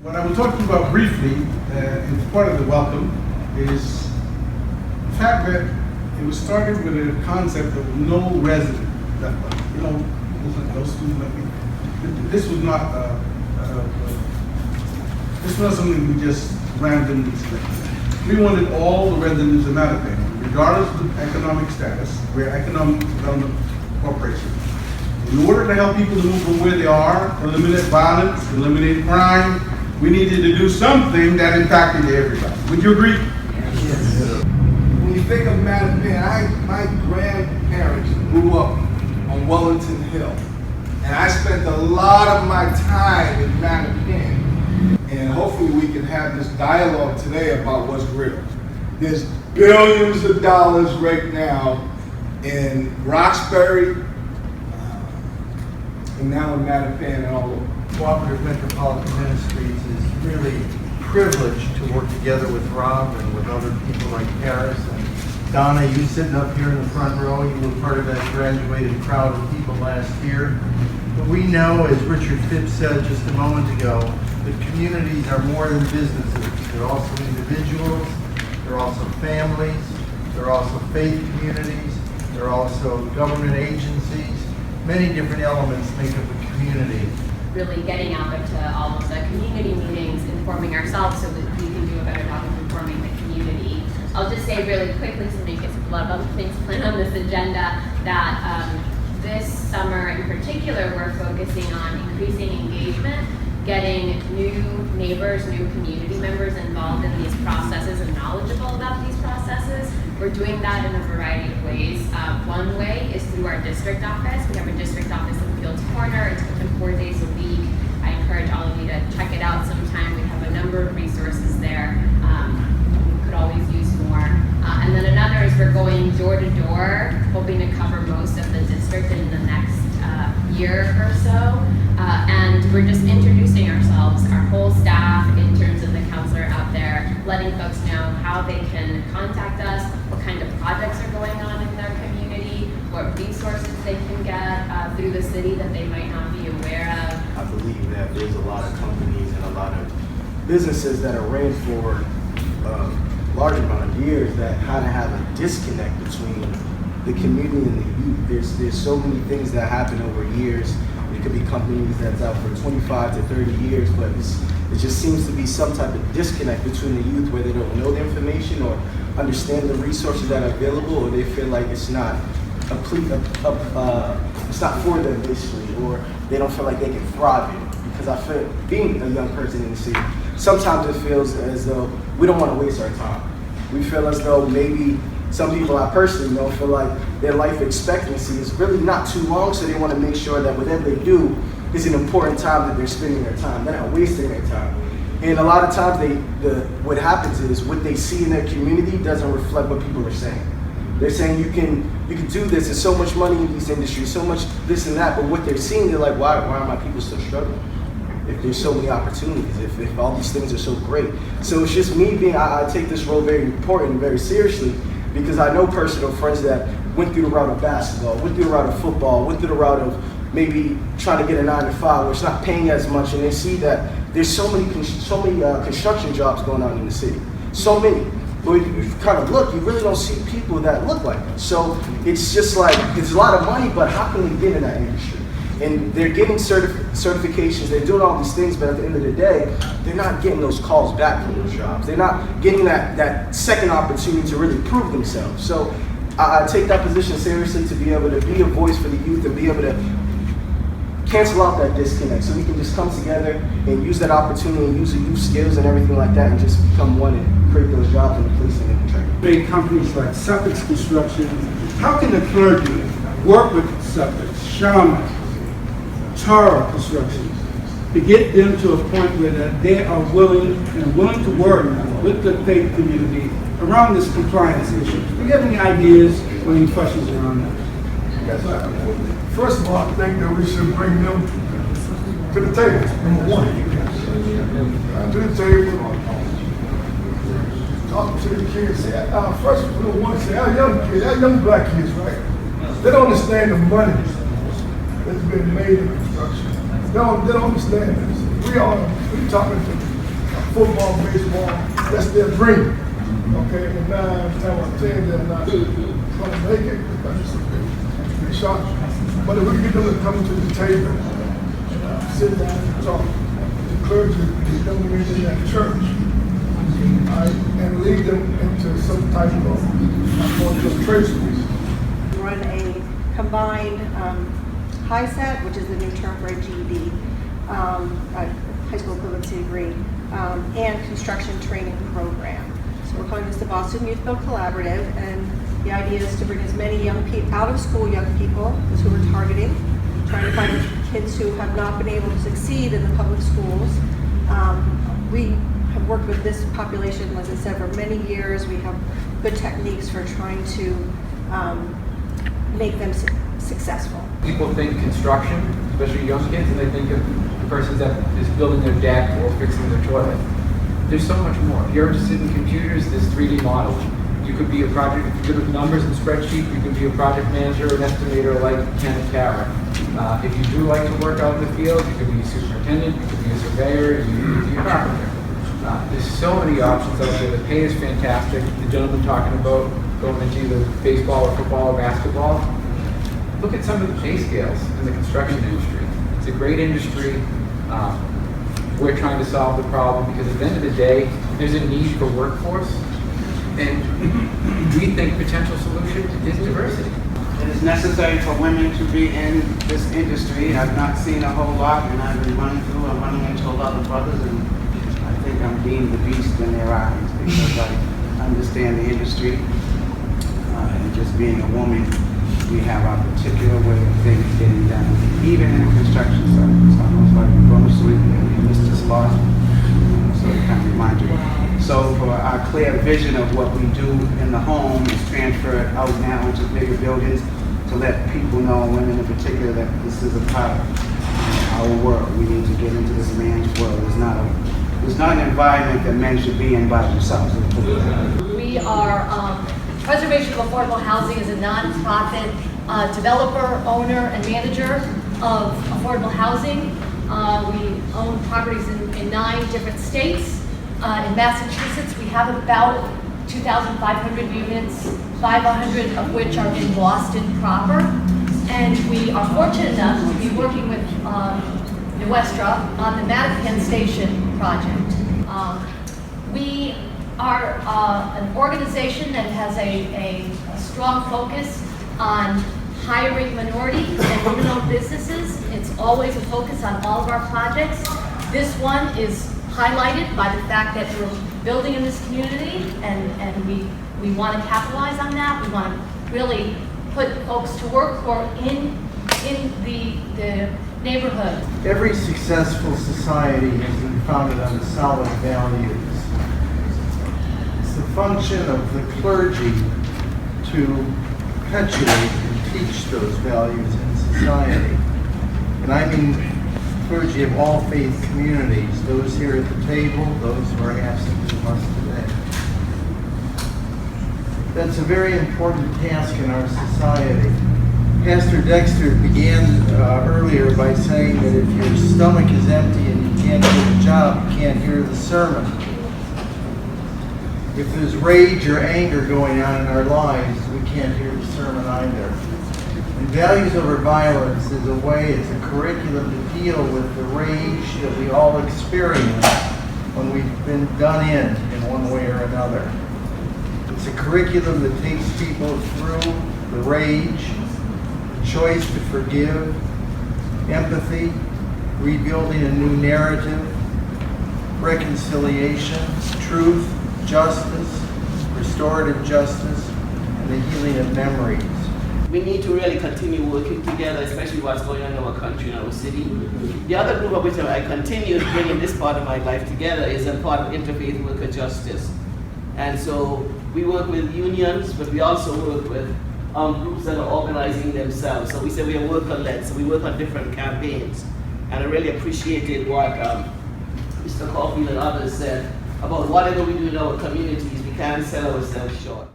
What I was talking about briefly, in part of the welcome, is the fact that it was started with a concept of no resident. You know, those students like me. This was not this was something we just randomly selected. We wanted all the residents of Mattapan, regardless of economic status. We're an economic development corporation. In order to help people to move from where they are, eliminate violence, eliminate crime, we needed to do something that impacted everybody. Would you agree? Yes. When you think of Mattapan, my grandparents grew up on Wellington Hill. And I spent a lot of my time in Mattapan. And hopefully we can have this dialogue today about what's real. There's billions of dollars right now in Roxbury, and now in Mattapan and all over. Cooperative Metropolitan Ministries is really privileged to work together with Rob and with other people like Paris and Donna. You sitting up here in the front row, you were part of that graduated crowd of people last year. But we know, as Richard Phipps said just a moment ago, that communities are more than businesses. They're also individuals, they're also families, they're also faith communities, they're also government agencies. Many different elements make up a community. Really getting out there to all of the community meetings, informing ourselves so that we can do a better job of informing the community. I'll just say really quickly, so make it a lot of other things planned on this agenda, that this summer in particular, we're focusing on increasing engagement, getting new neighbors, new community members involved in these processes and knowledgeable about these processes. We're doing that in a variety of ways. One way is through our district office. We have a district office in Fields Corner. It's open 4 days a week. I encourage all of you to check it out sometime. We have a number of resources there. We could always use more. And then another is we're going door to door, hoping to cover most of the district in the next year or so. And we're just introducing ourselves, our whole staff, interns and the counselor out there, letting folks know how they can contact us, what kind of projects are going on in their community, what resources they can get through the city that they might not be aware of. I believe that there's a lot of companies and a lot of businesses that are ran for a large amount of years that kind of have a disconnect between the community and the youth. There's so many things that happen over years. It could be companies that's out for 25 to 30 years, but it just seems to be some type of disconnect between the youth where they don't know the information or understand the resources that are available, or they feel like it's not it's not for them basically, or they don't feel like they can thrive in it. Because I feel, being a young person in the city, sometimes it feels as though we don't want to waste our time. We feel as though maybe some people I personally know feel like their life expectancy is really not too long, so they want to make sure that whatever they do is an important time that they're spending their time. They're not wasting their time. And a lot of times what happens is what they see in their community doesn't reflect what people are saying. They're saying you can do this, there's so much money in these industries, so much this and that, but what they're seeing, they're like, why are my people still struggling? If there's so many opportunities, if all these things are so great. So it's just me I take this role very important and very seriously, because I know personal friends that went through the route of basketball, went through the route of football, went through the route of maybe trying to get a 9 to 5, where it's not paying as much, and they see that there's so many construction jobs going on in the city, so many. But if you kind of look, you really don't see people that look like us. So it's just like, it's a lot of money, but how can we get in that industry? And they're getting certifications, they're doing all these things, but at the end of the day, they're not getting those calls back from those jobs. They're not getting that second opportunity to really prove themselves. So I take that position seriously, to be able to be a voice for the youth and be able to cancel out that disconnect, so we can just come together and use that opportunity and use the youth skills and everything like that and just become one and create those jobs in the place and in the training. Big companies like Suffolk's Construction, how can the clergy work with Suffolk's, Shaman, Tara Construction, to get them to a point where that they are willing to work with the faith community around this compliance issue? Do you have any ideas or any questions around that? First of all, I think that we should bring them to the table, number one. To the table, talk to the kids. First, number one, say, our young black kids, right? They don't understand the money that's been made in construction. They don't understand this. We talking to football, baseball, that's their dream. Okay, and 9 times out of 10, they're not going to make it because it's a big shot. But if we get them to come to the table and sit down and talk, the clergy, get them to meet in that church, and lead them into some type of concentration. Run a combined HiSET, which is the new term for a GED, high school equivalency degree, and construction training program. So we're calling this the Boston Youth Build Collaborative, and the idea is to bring as many young people, out of school young people, that's who we're targeting, trying to find kids who have not been able to succeed in the public schools. We have worked with this population, as I said, for many years. We have good techniques for trying to make them successful. People think construction, especially young kids, and they think of the person that is building their deck or fixing their toilet. There's so much more. If you're interested in computers, there's 3D modeling. You could be a project, if you're good with numbers and spreadsheets, you could be a project manager, an estimator like Ken and Tara. If you do like to work out in the field, you could be a superintendent, you could be a surveyor, you could be a carpenter. There's so many options out there. The pay is fantastic. The gentleman talking about going into either baseball or football or basketball. Look at some of the pay scales in the construction industry. It's a great industry. We're trying to solve the problem because at the end of the day, there's a need for workforce, and we think potential solution is diversity. It is necessary for women to be in this industry. I've not seen a whole lot, and I've been running into a lot of brothers, and I think I'm being the beast in their eyes because I understand the industry, and just being a woman, we have our particular way of things getting done, even in the construction site. It's almost like a bonus week and Mr. Spot, so it kind of reminds you. So for our clear vision of what we do in the home is transferred out now into bigger buildings to let people know, women in particular, that this is a part of our world. We need to get into this man's world. It's not an environment that men should be in by themselves. We are Preservation of Affordable Housing is a nonprofit developer, owner, and manager of affordable housing. We own properties in 9 different states. In Massachusetts, we have about 2,500 units, 500 of which are in Boston proper. And we are fortunate enough to be working with New Westra on the Mattapan Station project. We are an organization that has a strong focus on hiring minority and women-owned businesses. It's always a focus on all of our projects. This one is highlighted by the fact that we're building in this community, and we want to capitalize on that. We want to really put folks to work who are in the neighborhood. Every successful society has been founded on solid values. It's the function of the clergy to perpetuate and teach those values in society. And I mean clergy of all faith communities, those here at the table, those who are absent from us today. That's a very important task in our society. Pastor Dexter began earlier by saying that if your stomach is empty and you can't do the job, you can't hear the sermon. If there's rage or anger going on in our lives, we can't hear the sermon either. And values over violence is a way, it's a curriculum to deal with the rage that we all experience when we've been done in one way or another. It's a curriculum that takes people through the rage, the choice to forgive, empathy, rebuilding a new narrative, reconciliation, truth, justice, restorative justice, and the healing of memories. We need to really continue working together, especially what's going on in our country and our city. The other group of which I continue bringing this part of my life together is a part of interfaith worker justice. And so we work with unions, but we also work with groups that are organizing themselves. So we say we are worker-led, so we work on different campaigns. And I really appreciated what Mr. Caulfield and others said about whatever we do in our communities, we can't sell ourselves short.